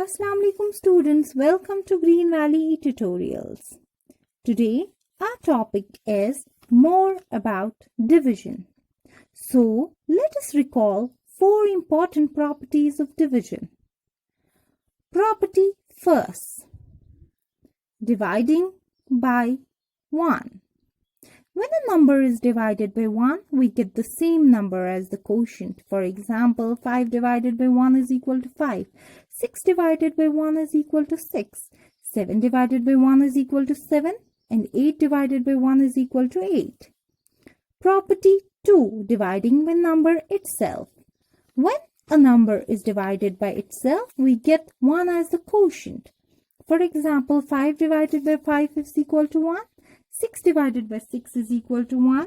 Assalamu alaikum students, welcome to Green Valley Tutorials. Today our topic is more about division. So let us recall 4 important properties of division. Property first, dividing by 1. When a number is divided by 1, we get the same number as the quotient. For example, 5 divided by 1 is equal to 5. 6 divided by 1 is equal to 6. 7 divided by 1 is equal to 7. And 8 divided by 1 is equal to 8. Property 2. Dividing by number itself. When a number is divided by itself, we get 1 as the quotient. For example, 5 divided by 5 is equal to 1. 6 divided by 6 is equal to 1,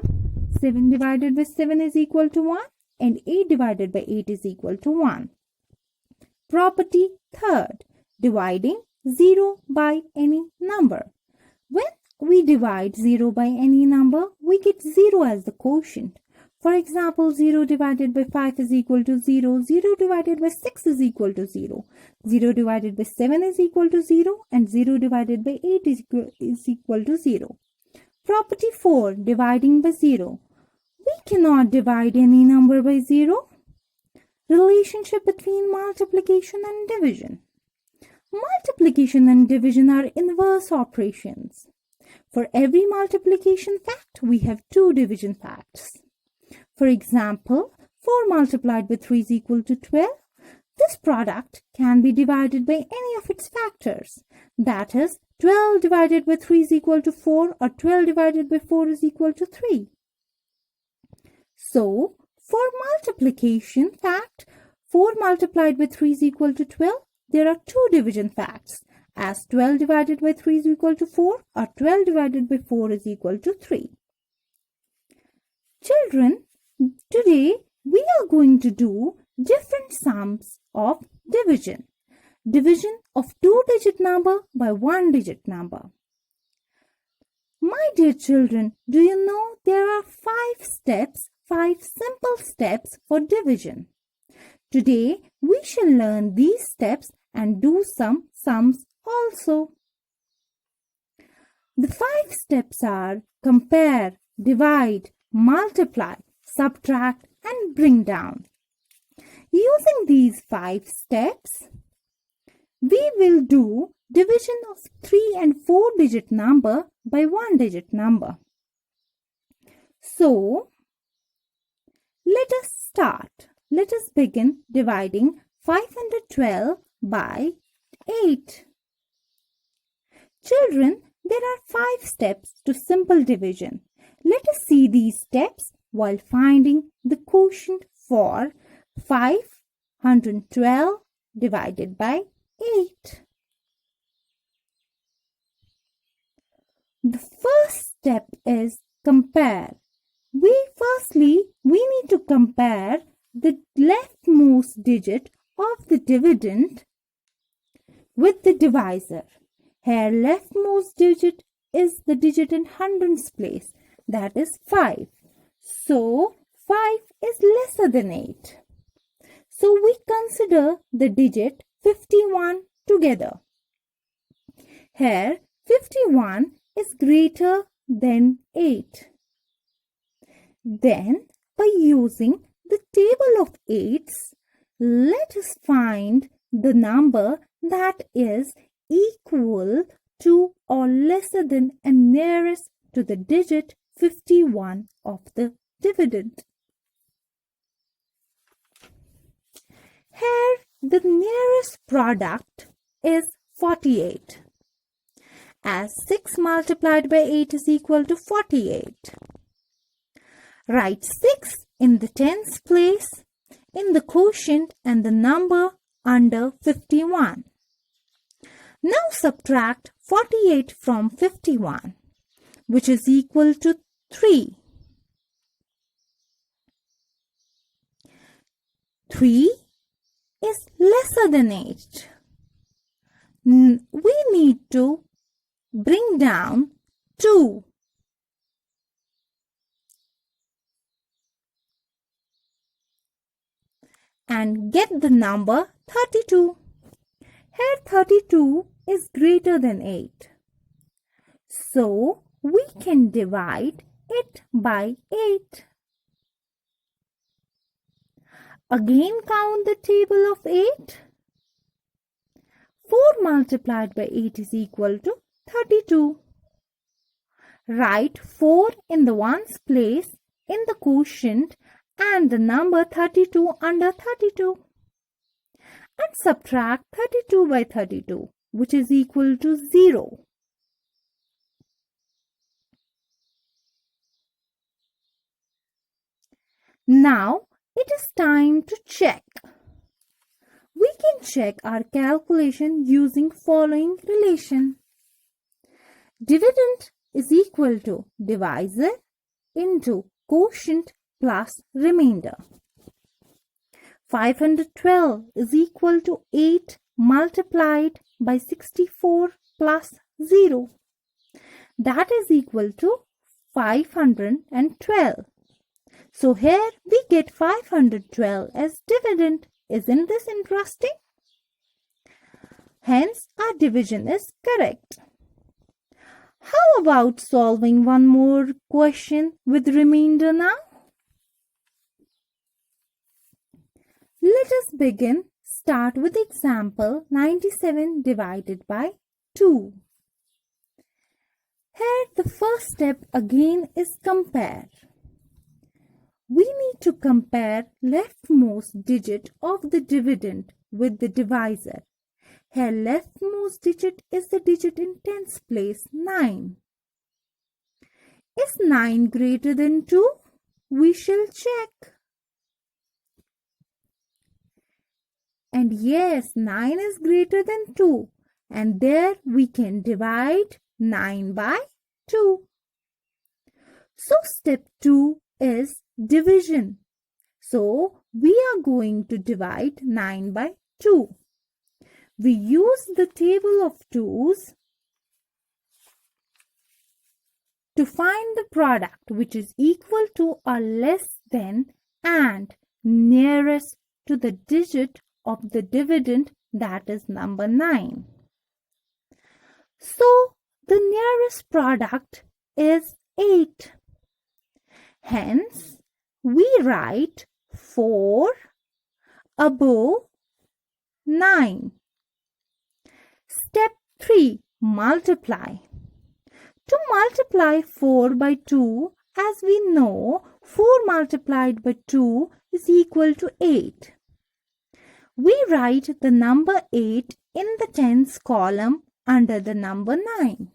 7 divided by 7 is equal to 1, and 8 divided by 8 is equal to 1. Property third, dividing 0 by any number. When we divide 0 by any number, we get 0 as the quotient. For example, 0 divided by 5 is equal to 0, 0 divided by 6 is equal to 0, 0 divided by 7 is equal to 0, and 0 divided by 8 is equal to 0. Property 4. Dividing by 0. We cannot divide any number by 0. Relationship between multiplication and division. Multiplication and division are inverse operations. For every multiplication fact, we have 2 division facts. For example, 4 multiplied by 3 is equal to 12. This product can be divided by any of its factors. That is, 12 divided by 3 is equal to 4 or 12 divided by 4 is equal to 3. So, for multiplication fact, 4 multiplied by 3 is equal to 12. There are 2 division facts as 12 divided by 3 is equal to 4 or 12 divided by 4 is equal to 3. Children, today we are going to do different sums of division. Division of 2-digit number by 1-digit number. My dear children, do you know there are 5 simple steps for division? Today we shall learn these steps and do some sums also. The 5 steps are compare, divide, multiply, subtract, and bring down. Using these 5 steps, we will do division of 3 and 4-digit number by 1-digit number. So, let us start. Let us begin dividing 512 by 8. Children, there are 5 steps to simple division. Let us see these steps while finding the quotient for 512 divided by 8. The first step is compare. We need to compare the leftmost digit of the dividend with the divisor. Here leftmost digit is the digit in hundreds place, that is 5. So 5 is lesser than 8. So we consider the digit 51 together. Here 51 is greater than 8. Then by using the table of 8s, let us find the number that is equal to or lesser than and nearest to the digit 51 of the dividend. Here the nearest product is 48, as 6 multiplied by 8 is equal to 48. Write 6 in the tens place in the quotient and the number under 51. Now subtract 48 from 51, which is equal to 3. 3 is lesser than 8. We need to bring down 2. And get the number 32. Here 32 is greater than 8. So we can divide it by 8. Again count the table of 8. 4 multiplied by 8 is equal to 32. Write 4 in the ones place in the quotient and the number 32 under 32. And subtract 32 by 32, which is equal to 0. Now it is time to check. We can check our calculation using following relation. Dividend is equal to divisor into quotient plus remainder. 512 is equal to 8 multiplied by 64 plus 0. That is equal to 512. So here we get 512 as dividend. Isn't this interesting? Hence our division is correct. How about solving one more question with remainder now? Let us begin. Start with example 97 divided by 2. Here the first step again is compare. We need to compare leftmost digit of the dividend with the divisor. Here leftmost digit is the digit in tens place, 9. Is 9 greater than 2? We shall check. And yes, 9 is greater than 2. And there we can divide 9 by 2. So step 2 is division. So we are going to divide 9 by 2. We use the table of 2's to find the product which is equal to or less than and nearest to the digit of the dividend, that is number 9. So the nearest product is 8. Hence we write 4 above 9. Step 3. Multiply. To multiply 4 by 2, as we know, 4 multiplied by 2 is equal to 8. We write the number 8 in the tens column under the number 9.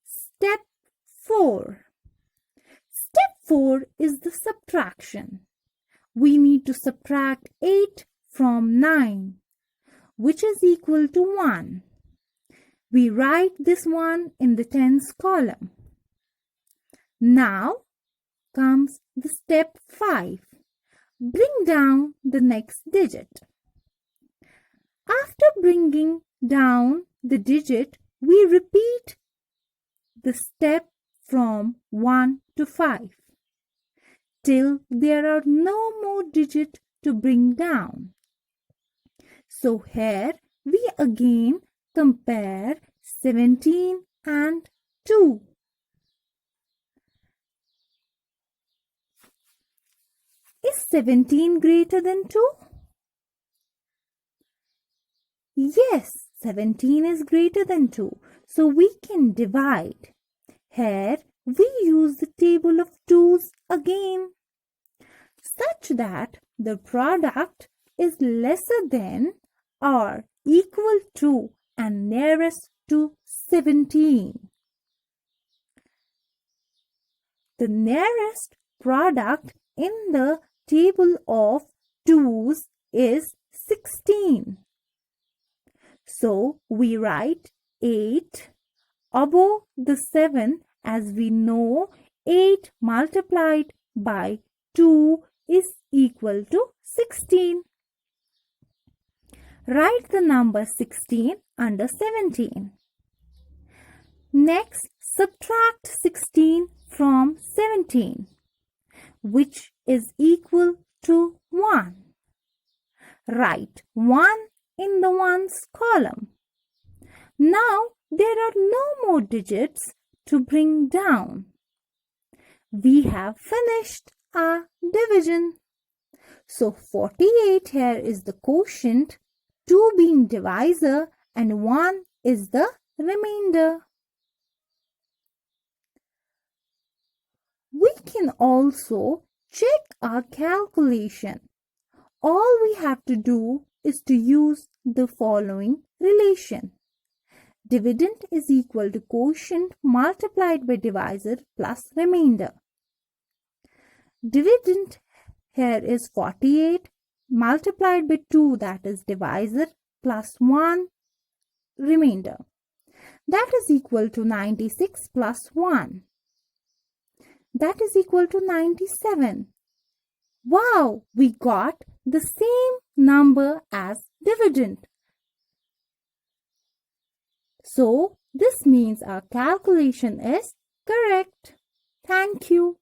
Step 4. Step 4 is the subtraction. We need to subtract 8 from 9, which is equal to 1. We write this one in the tens column. Now comes the step 5. Bring down the next digit. After bringing down the digit, we repeat the step from 1 to 5 till there are no more digits to bring down. So here we again compare 17 and 2. Is 17 greater than 2? Yes, 17 is greater than 2. So we can divide. Here we use the table of 2's again, such that the product is lesser than or equal to and nearest to 17. The nearest product in the table of 2's is 16. So we write 8 above the 7, as we know 8 multiplied by 2 is equal to 16. Write the number 16 under 17. Next, subtract 16 from 17, which is equal to 1. Write 1 in the ones column. Now there are no more digits to bring down. We have finished our division. So 48 here is the quotient, 2 being divisor and 1 is the remainder. We can also check our calculation. All we have to do is to use the following relation. Dividend is equal to quotient multiplied by divisor plus remainder. Dividend here is 48 multiplied by 2, that is divisor, plus 1 remainder. That is equal to 96 plus 1. That is equal to 97. Wow, we got the same number as dividend. So, this means our calculation is correct. Thank you.